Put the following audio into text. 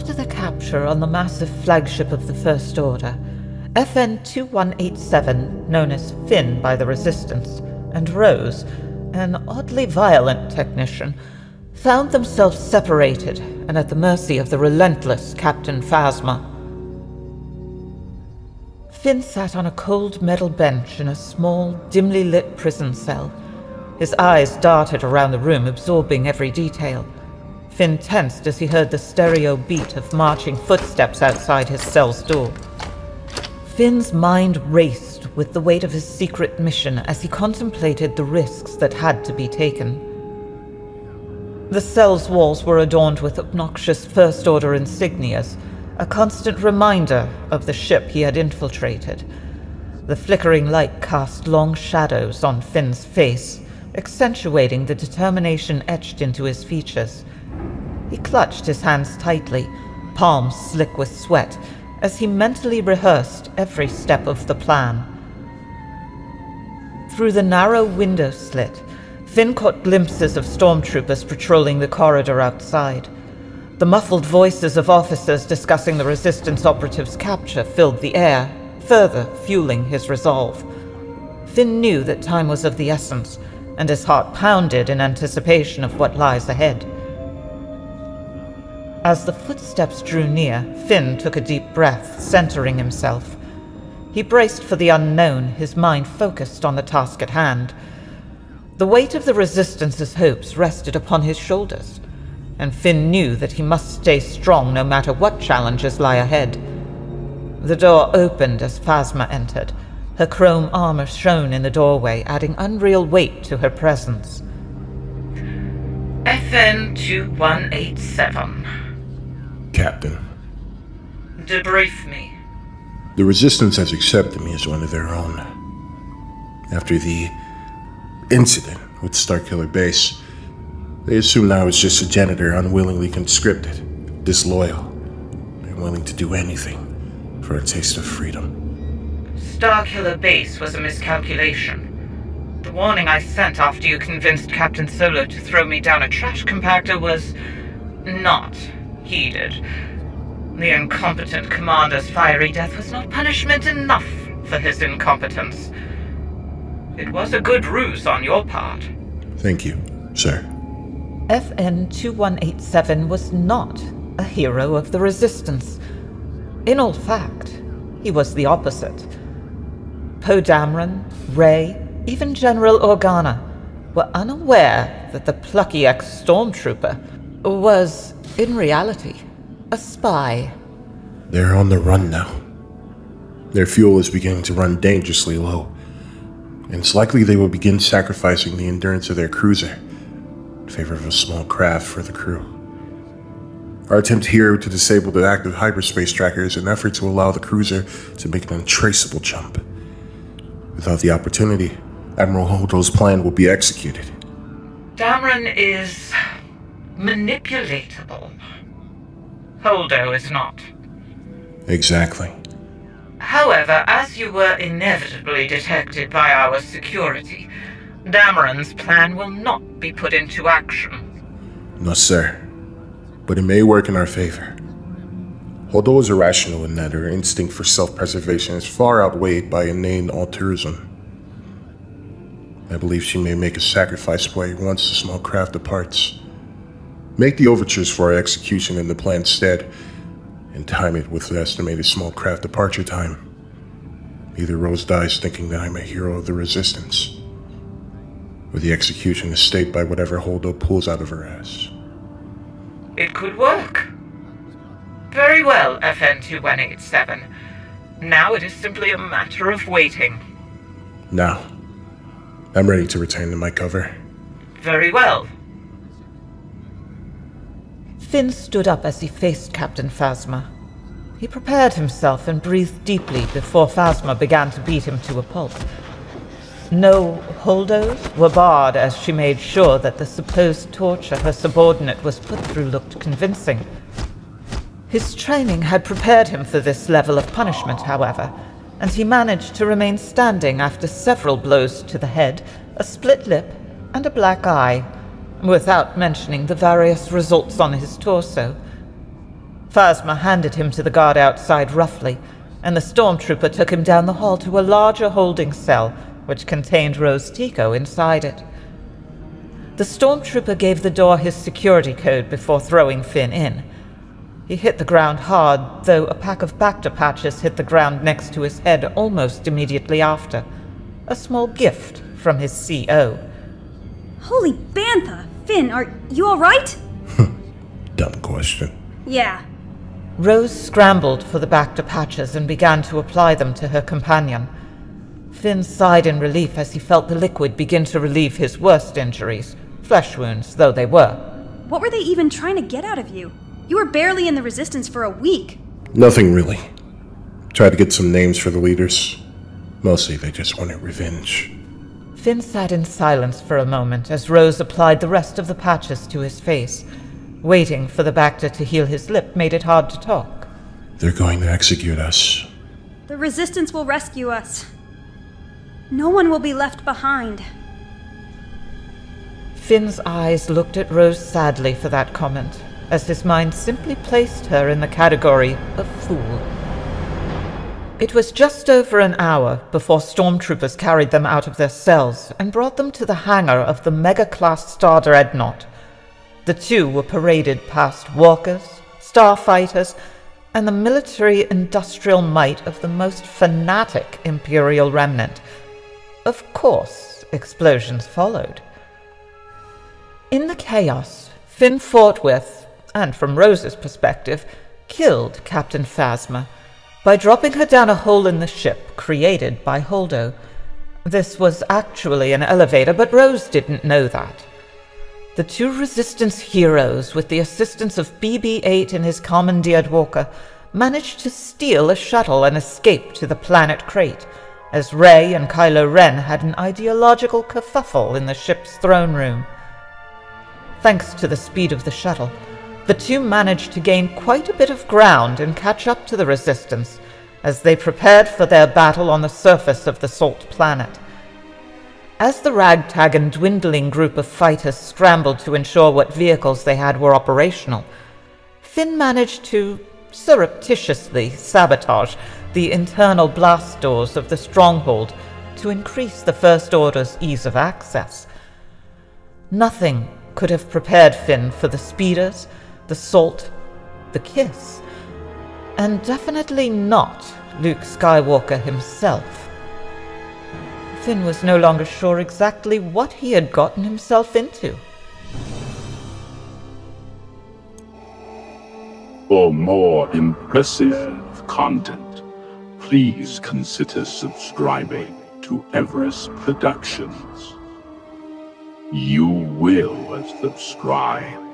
After the capture on the massive flagship of the First Order, FN-2187, known as Finn by the Resistance, and Rose, an oddly violent technician, found themselves separated and at the mercy of the relentless Captain Phasma. Finn sat on a cold metal bench in a small, dimly lit prison cell. His eyes darted around the room, absorbing every detail. Finn tensed as he heard the stereo beat of marching footsteps outside his cell's door. Finn's mind raced with the weight of his secret mission as he contemplated the risks that had to be taken. The cell's walls were adorned with obnoxious First Order insignias, a constant reminder of the ship he had infiltrated. The flickering light cast long shadows on Finn's face, accentuating the determination etched into his features. He clutched his hands tightly, palms slick with sweat, as he mentally rehearsed every step of the plan. Through the narrow window slit, Finn caught glimpses of stormtroopers patrolling the corridor outside. The muffled voices of officers discussing the Resistance operatives' capture filled the air, further fueling his resolve. Finn knew that time was of the essence, and his heart pounded in anticipation of what lies ahead. As the footsteps drew near, Finn took a deep breath, centering himself. He braced for the unknown, his mind focused on the task at hand. The weight of the Resistance's hopes rested upon his shoulders, and Finn knew that he must stay strong no matter what challenges lie ahead. The door opened as Phasma entered. Her chrome armor shone in the doorway, adding unreal weight to her presence. FN-2187. Captain. Debrief me. The Resistance has accepted me as one of their own. After the incident with Starkiller Base, they assumed I was just a janitor unwillingly conscripted, disloyal, and willing to do anything for a taste of freedom. Starkiller Base was a miscalculation. The warning I sent after you convinced Captain Solo to throw me down a trash compactor was not heeded. The incompetent commander's fiery death was not punishment enough for his incompetence. It was a good ruse on your part. Thank you, sir. FN-2187 was not a hero of the Resistance. In all fact, he was the opposite. Poe Dameron, Rey, even General Organa were unaware that the plucky ex-stormtrooper was, in reality, a spy. They're on the run now. Their fuel is beginning to run dangerously low, and it's likely they will begin sacrificing the endurance of their cruiser in favor of a small craft for the crew. Our attempt here to disable the active hyperspace tracker is an effort to allow the cruiser to make an untraceable jump. Without the opportunity, Admiral Holdo's plan will be executed. Dameron is manipulatable. Holdo is not. Exactly. However, as you were inevitably detected by our security, Dameron's plan will not be put into action. No, sir. But it may work in our favor. Holdo is irrational in that her instinct for self-preservation is far outweighed by inane altruism. I believe she may make a sacrifice play once the small craft departs. Make the overtures for our execution in the planned stead, and time it with the estimated small craft departure time. Either Rose dies thinking that I'm a hero of the Resistance, or the execution is stayed by whatever Holdo pulls out of her ass. It could work. Very well, FN-2187. Now it is simply a matter of waiting. Now, I'm ready to return to my cover. Very well. Finn stood up as he faced Captain Phasma. He prepared himself and breathed deeply before Phasma began to beat him to a pulp. No holdos were barred as she made sure that the supposed torture her subordinate was put through looked convincing. His training had prepared him for this level of punishment, however, and he managed to remain standing after several blows to the head, a split lip, and a black eye, without mentioning the various results on his torso. Phasma handed him to the guard outside roughly, and the stormtrooper took him down the hall to a larger holding cell, which contained Rose Tico inside it. The stormtrooper gave the door his security code before throwing Finn in. He hit the ground hard, though a pack of Bacta patches hit the ground next to his head almost immediately after. A small gift from his CO. Holy bantha! Finn, are you alright? Dumb question. Yeah. Rose scrambled for the Bacta patches and began to apply them to her companion. Finn sighed in relief as he felt the liquid begin to relieve his worst injuries, flesh wounds though they were. What were they even trying to get out of you? You were barely in the Resistance for a week. Nothing really. Tried to get some names for the leaders. Mostly they just wanted revenge. Finn sat in silence for a moment as Rose applied the rest of the patches to his face. Waiting for the Bacta to heal his lip made it hard to talk. They're going to execute us. The Resistance will rescue us. No one will be left behind. Finn's eyes looked at Rose sadly for that comment, as his mind simply placed her in the category of fool. It was just over an hour before stormtroopers carried them out of their cells and brought them to the hangar of the mega-class Star Dreadnought. The two were paraded past walkers, starfighters, and the military-industrial might of the most fanatic Imperial remnant. Of course, explosions followed. In the chaos, Finn fought with, and from Rose's perspective, killed Captain Phasma by dropping her down a hole in the ship created by Holdo. This was actually an elevator, but Rose didn't know that. The two Resistance heroes, with the assistance of BB-8 and his commandeered walker, managed to steal a shuttle and escape to the planet Krit, as Rey and Kylo Ren had an ideological kerfuffle in the ship's throne room. Thanks to the speed of the shuttle, the two managed to gain quite a bit of ground and catch up to the Resistance as they prepared for their battle on the surface of the Salt Planet. As the ragtag and dwindling group of fighters scrambled to ensure what vehicles they had were operational, Finn managed to surreptitiously sabotage the internal blast doors of the stronghold to increase the First Order's ease of access. Nothing could have prepared Finn for the speeders, the salt, the kiss, and definitely not Luke Skywalker himself. Finn was no longer sure exactly what he had gotten himself into. For more impressive content, please consider subscribing to Everest Productions. You will subscribe.